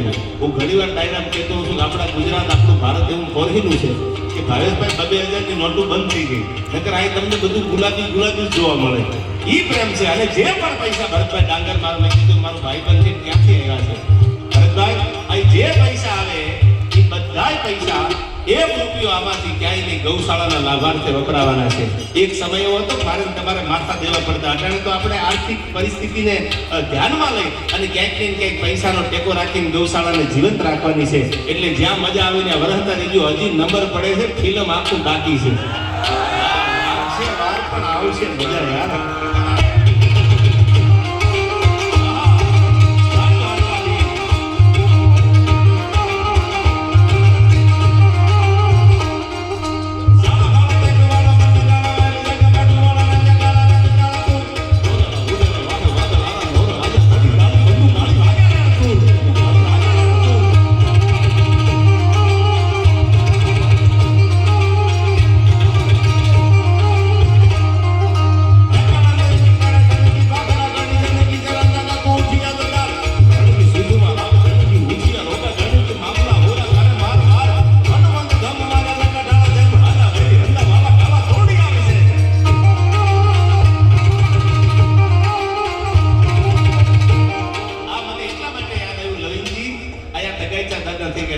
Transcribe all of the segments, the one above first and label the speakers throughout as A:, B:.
A: નહીં. હું ઘણી વાર ડાયરામ કહેતો હોઉં છું કે આપણા ગુજરાત, આપણું ભારત એવું ફોરહીનું છે કે ભાવેશભાઈ 2000ની નોટો બંધ થઈ ગઈ, નકર અહીં તમને બધું ગુલાબી ગુલાબી જ જોવા મળે. ઈ પ્રેમ છે. અને જે પણ પૈસા ભરતભાઈ ડાંગર મારું, મેં કીધું મારું ભાઈબંધ છે, ક્યાંથી આવ્યા છે ભરતભાઈ? અહીં જે પૈસા આવે એ બધાય પૈસા, એક રૂપિયો આમાંથી ક્યાંય નહીં, ગૌશાળાના લાભાર્થે વપરાવાના છે. એક સમય એવો હતો મારે તમારે માથા દેવા પડતા. અટાણે તો આપણે આર્થિક પરિસ્થિતિને ધ્યાનમાં લઈ અને ક્યાંક ને ક્યાંક પૈસાનો ટેકો રાખીને ગૌશાળાને જીવંત રાખવાની છે. એટલે જ્યાં મજા આવીને વરહતા રહેજો. હજી નંબર પડે છે, ફિલ્મ આખું બાકી છે. આવશે વાર પણ આવશે મજા યાર.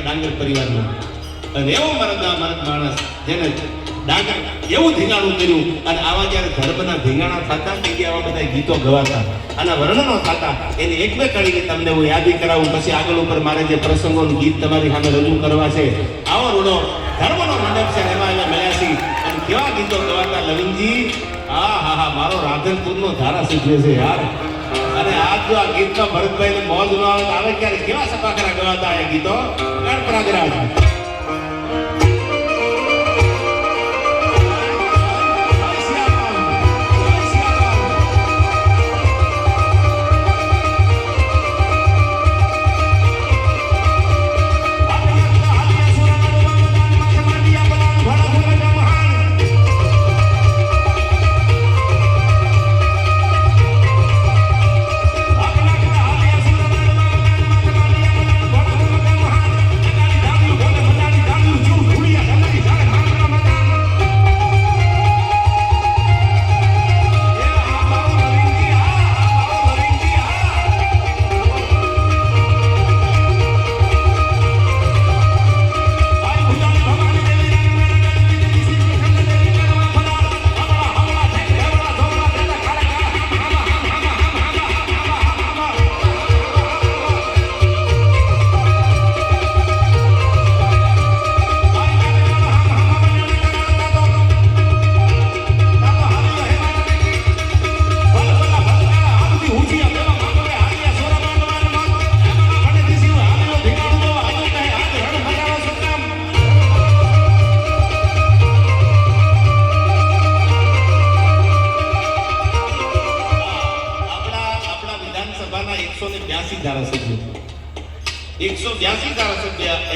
A: ડાંગર પરિવારનો અને એવો મરદ માણસ જેને ડાંગર એવું ધીંગાણું કર્યું. અને આવા જ્યારે ધર્મના ધીંગાણા થતા તે આવા બધા ગીતો ગવાતા, આના વર્ણનો થતા, એની એક બે કડીને તમને હું યાદી કરાવું. પછી આગળ ઉપર મારે જે પ્રસંગોનું ગીત તમારી સામે રજૂ કરવા છે. આવો રૂડો ધર્મનો મંડપ છે, એમાં એને મળ્યા છીએ. અને કેવા ગીતો ગવાતા લવિંગજી! હા હા હા, મારો રાધનપુરનો ધારાસભ્ય છે યાર. અને આજ જો આ ગીતમાં ભરતભાઈને મોજ ન આવે ક્યારે કેવા સપાખરા ગવાતા એ ગીતો. ગણપરાગરાજ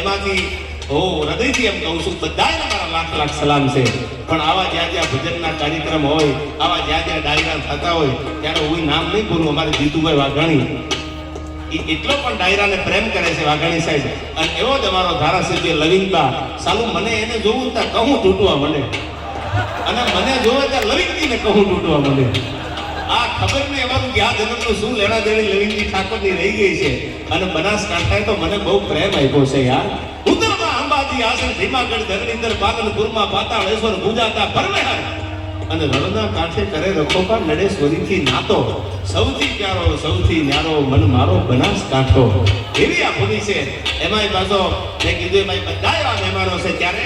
A: એમાંથી હૃદયથી એમ કહું છું બધાને મારા લાખ લાખ સલામ છે. પણ આવા જ્યાં જ્યાં ભજનના કાર્યક્રમ હોય, આવા જ્યાં જ્યાં ડાયરા થતા હોય, ત્યારે હું નામ નહીં બોલું. અમારે જીતુભાઈ વાઘાણી એ એટલો પણ ડાયરાને પ્રેમ કરે છે, વાઘાણી સાહેબ. અને એવો જ અમારો ધારાસભ્ય લવિંગબા. સાલું મને એને જોવું ત્યાં કહું તૂટવા મળે, અને મને જોવે ત્યાં લવિંગજીને કહું તૂટવા મળે. આ ખબર નહીં અમારું કે આ જન્મનું શું લેણા દેણી લવિંગજી ઠાકોરની રહી ગઈ છે. અને બનાસકાંઠાએ તો મને બહુ પ્રેમ આપ્યો છે યાર. ઉત્તરમાં અંબાજી, આસન, ભીમાગઢ, ધરણીધર, પાગલપુરમાં પાતાળેશ્વર, ગુજાતા પરમેહર. અને રણના કાંઠે કરે રખોપા નડેશ્વરીથી નાતો. સૌથી પ્યારો, સૌથી ન્યારો મન મારો બનાસકાંઠો. એવી આ ભૂમિ છે. એમાંય પાછો મેં કીધું એમાં બધા એવા મહેમાનો છે. ત્યારે